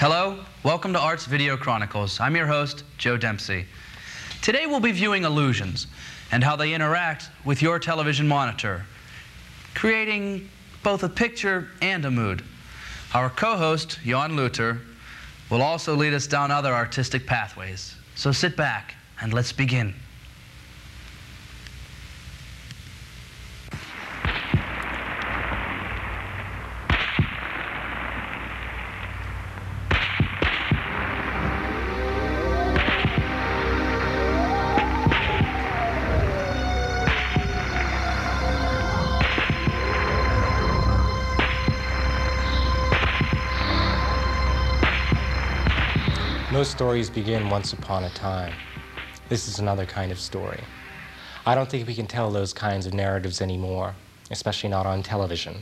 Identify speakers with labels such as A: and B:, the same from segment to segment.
A: Hello, welcome to Arts Video Chronicles. I'm your host, Joe Dempsey. Today we'll be viewing illusions and how they interact with your television monitor, creating both a picture and a mood. Our co-host, Jan Luther, will also lead us down other artistic pathways. So sit back and let's begin.
B: Most stories begin once upon a time. This is another kind of story. I don't think we can tell those kinds of narratives anymore, especially not on television.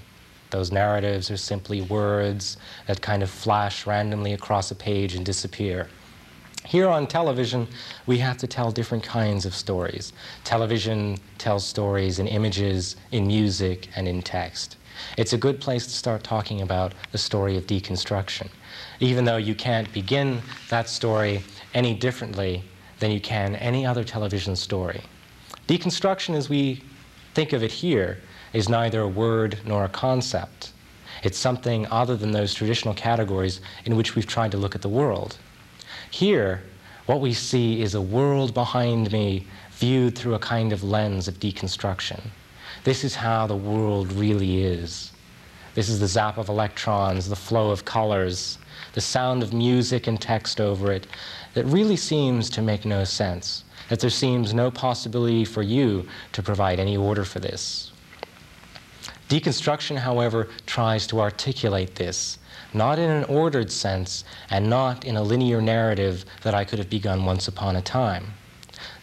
B: Those narratives are simply words that kind of flash randomly across a page and disappear. Here on television, we have to tell different kinds of stories. Television tells stories in images, in music, and in text. It's a good place to start talking about the story of deconstruction, even though you can't begin that story any differently than you can any other television story. Deconstruction, as we think of it here, is neither a word nor a concept. It's something other than those traditional categories in which we've tried to look at the world. Here, what we see is a world behind me viewed through a kind of lens of deconstruction. This is how the world really is. This is the zap of electrons, the flow of colors, the sound of music and text over it that really seems to make no sense, that there seems no possibility for you to provide any order for this. Deconstruction, however, tries to articulate this, not in an ordered sense and not in a linear narrative that I could have begun once upon a time.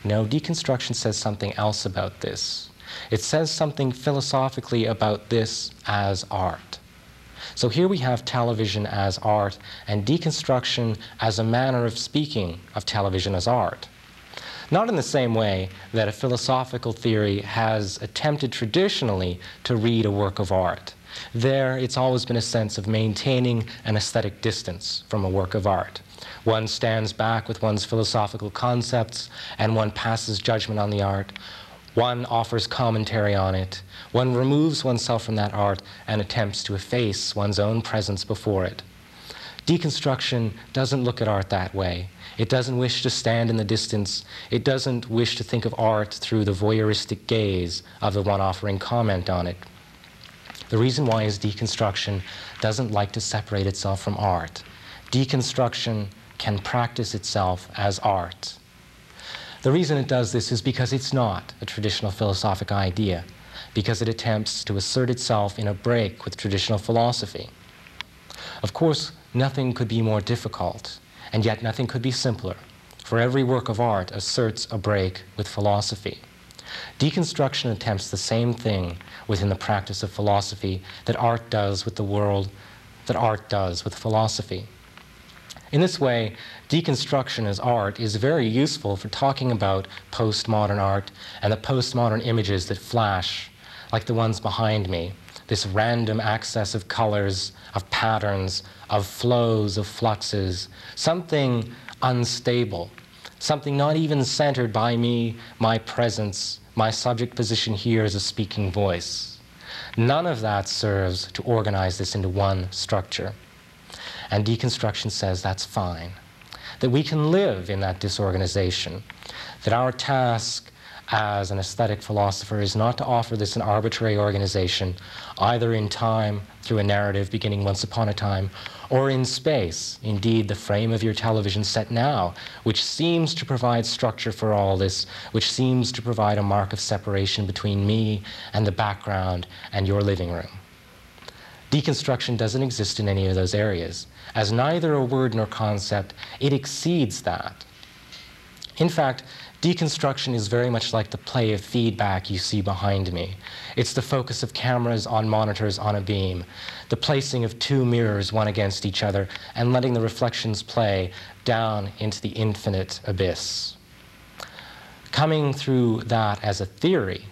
B: No, deconstruction says something else about this. It says something philosophically about this as art. So here we have television as art and deconstruction as a manner of speaking of television as art. Not in the same way that a philosophical theory has attempted traditionally to read a work of art. There, it's always been a sense of maintaining an aesthetic distance from a work of art. One stands back with one's philosophical concepts and one passes judgment on the art. One offers commentary on it. One removes oneself from that art and attempts to efface one's own presence before it. Deconstruction doesn't look at art that way. It doesn't wish to stand in the distance. It doesn't wish to think of art through the voyeuristic gaze of the one offering comment on it. The reason why is deconstruction doesn't like to separate itself from art. Deconstruction can practice itself as art. The reason it does this is because it's not a traditional philosophic idea, because it attempts to assert itself in a break with traditional philosophy. Of course, nothing could be more difficult, and yet nothing could be simpler, for every work of art asserts a break with philosophy. Deconstruction attempts the same thing within the practice of philosophy that art does with the world, that art does with philosophy. In this way, deconstruction as art is very useful for talking about postmodern art and the postmodern images that flash, like the ones behind me, this random access of colors, of patterns, of flows, of fluxes, something unstable, something not even centered by me, my presence, my subject position here as a speaking voice. None of that serves to organize this into one structure. And deconstruction says that's fine, that we can live in that disorganization, that our task as an aesthetic philosopher is not to offer this an arbitrary organization, either in time through a narrative beginning once upon a time, or in space, indeed the frame of your television set now, which seems to provide structure for all this, which seems to provide a mark of separation between me and the background and your living room. Deconstruction doesn't exist in any of those areas. As neither a word nor concept, it exceeds that. In fact, deconstruction is very much like the play of feedback you see behind me. It's the focus of cameras on monitors on a beam, the placing of two mirrors one against each other, and letting the reflections play down into the infinite abyss. Coming through that as a theory,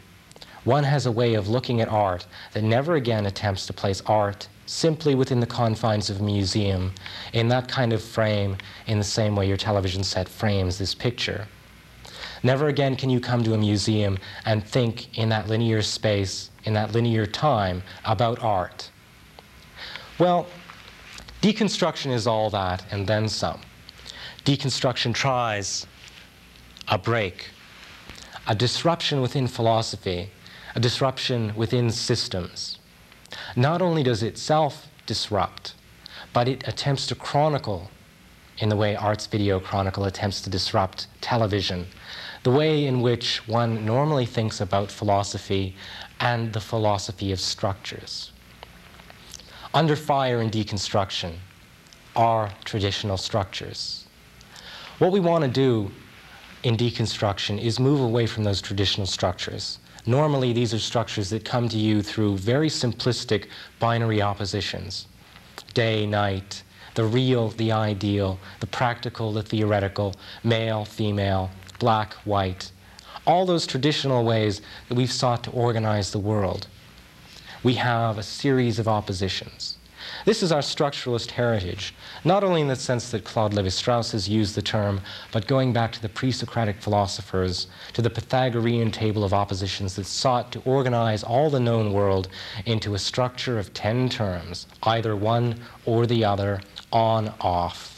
B: one has a way of looking at art that never again attempts to place art simply within the confines of a museum, in that kind of frame, in the same way your television set frames this picture. Never again can you come to a museum and think in that linear space, in that linear time, about art. Well, deconstruction is all that and then some. Deconstruction tries a break, a disruption within philosophy, a disruption within systems. Not only does it itself disrupt, but it attempts to chronicle in the way Arts Video Chronicle attempts to disrupt television, the way in which one normally thinks about philosophy and the philosophy of structures. Under fire in deconstruction are traditional structures. What we want to do in deconstruction is move away from those traditional structures. Normally, these are structures that come to you through very simplistic binary oppositions. Day, night, the real, the ideal, the practical, the theoretical, male, female, black, white. All those traditional ways that we've sought to organize the world. We have a series of oppositions. This is our structuralist heritage, not only in the sense that Claude Lévi-Strauss has used the term, but going back to the pre-Socratic philosophers, to the Pythagorean table of oppositions that sought to organize all the known world into a structure of 10 terms, either one or the other, on, off.